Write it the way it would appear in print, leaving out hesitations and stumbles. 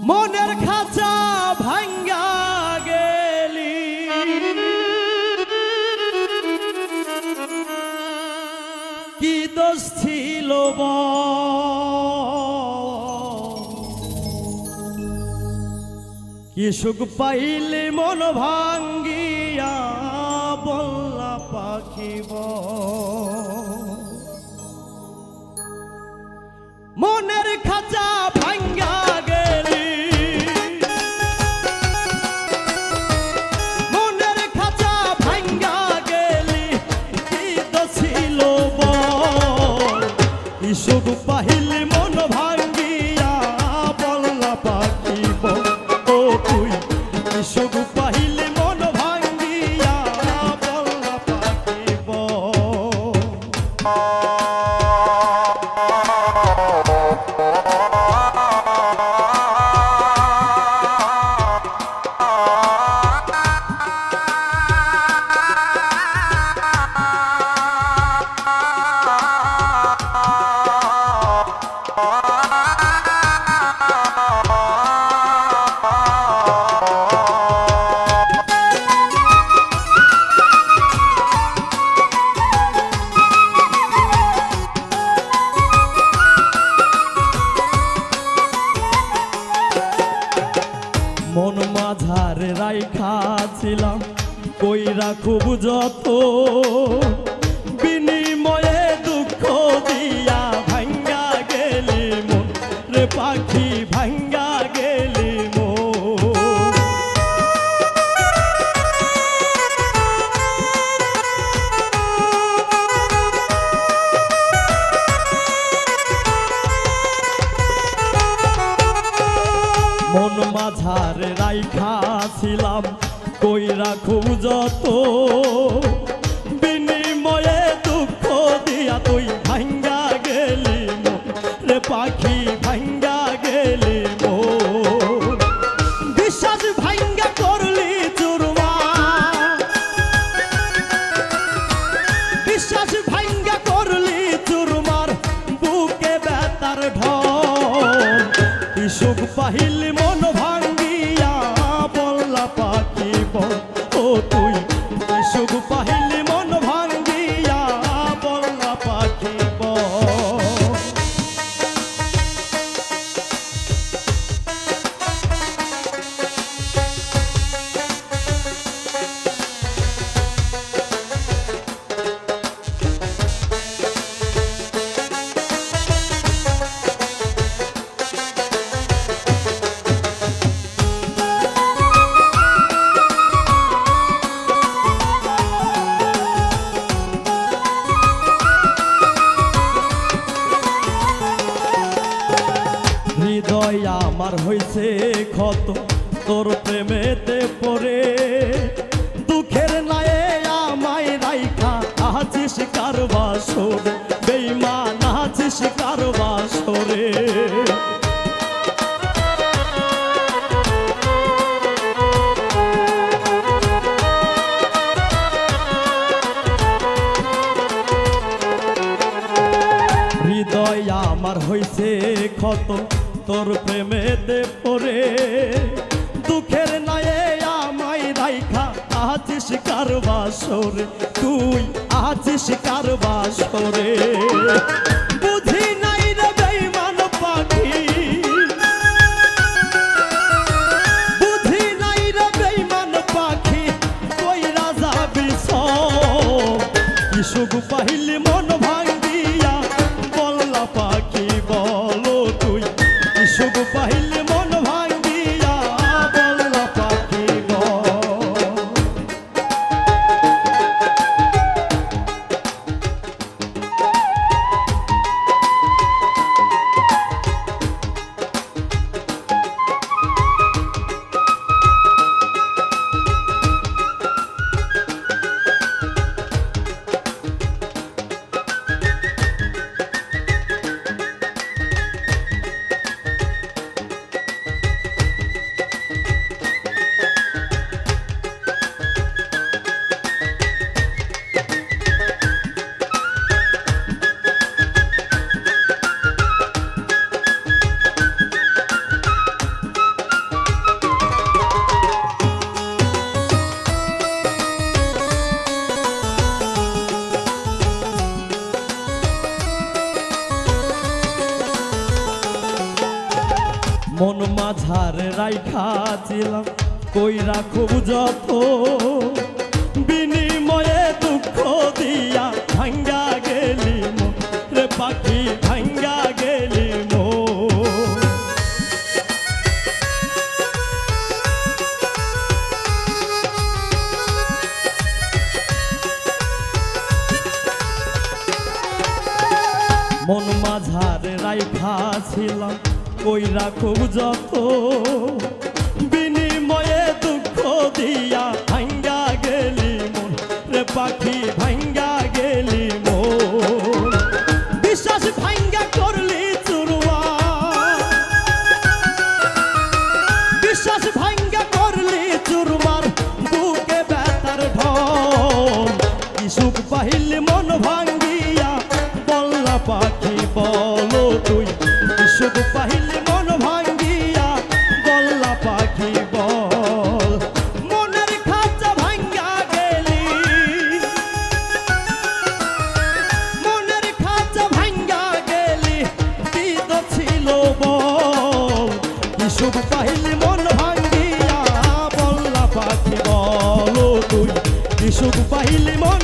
মনের খাঁচা ভাঙ্গা গেলি কি দোষ ছিল কি সুখ পাইলে মন ভাঙ্গিয়া বললা পাখিব মনের খাঁচা ভাঙ্গা গেলি মনের খাঁচা ভাঙ্গা গেলি কি দোষ ছিল কি সুখ পাইলে মন ভাঙ্গিয়া বললা পাখিব সুখ পাইলে মন ভাঙ্গিয়া বললা পাখিব মন মাঝারে রাইখাছিলাম কইরা খুব যত বিনিময়ে দুঃখ দিয়া ভাঙ্গা গেলি মন রে পাখি ভাঙ্গা গেলি মন মাঝারে রাইখাছিলাম কইরা খুব যত বিনিময়ে দুঃখ দিয়া তুই ভাঙ্গা গেলি রে পাখি ভাঙ্গা গেলি বিশ্বাস ভাঙ্গা করলি চুরমার বিশ্বাস ভাঙ্গা করলি চুরমার বুকে ব্যথার ঢল কি সুখ পাহিলি মন ভাঙ্গিয়া বললা পাখিব ও তুই কি সুখ পাহিলি মন ভাঙ্গিয়া বললা পাখিব হৃদয় আমার হইছে ক্ষত তোর প্রেমেতে পড়ে দুঃখের নায়ে আমায় রাইখা আছিস কার বাসরে বেঈমান আছিস কার বাসরে হৃদয় আমার হইছে ক্ষত তোর প্রেমেতে পড়ে দুঃখের নায়ে আমায় রাইখা আছিস কার বাসরে তুই আছিস কার বাসরে বুঝি নাই রে বেঈমান পাখি বুঝি নাই রে বেঈমান পাখি কইরা যাবি সব কি সুখ পাইলি মন ভাঙ্গিয়া বললা পাখি বলো তুই কি সুখ পাইলি মন ভাঙ্গিয়া বললা পাখি মন মাঝারে রাইখাছিলাম কইরা খুব যত, বিনিময়ে দুঃখ দিয়া ভাঙ্গা গেলি মন রে পাখি ভাঙ্গা গেলি মন। মন মাঝারে রাইখাছিলাম কইরা খুব যত, বিনিময়ে দুঃখ দিয়া ভাঙ্গা গেলি মন রে পাখি ভাঙ্গা গেলি মন। বিশ্বাস ভাঙ্গা করলি চুরমার, বিশ্বাস ভাঙ্গা করলি চুরমার, বুকে ব্যথার ঢল। কি সুখ পাইলি মন ভাঙ্গিয়া বল্লা পাখি বলো তুই, কি সুখ পাইলি মন ভাঙ্গিয়া বল্লা পাখি বল। মনের খাঁচা ভাঙ্গা গেলি, মনের খাঁচা ভাঙ্গা গেলি, কি তো ছিল বল। কি সুখ পাইলি মন ভাঙ্গিয়া বল্লা পাখি বলো তুই, কি সুখ পাইলি মন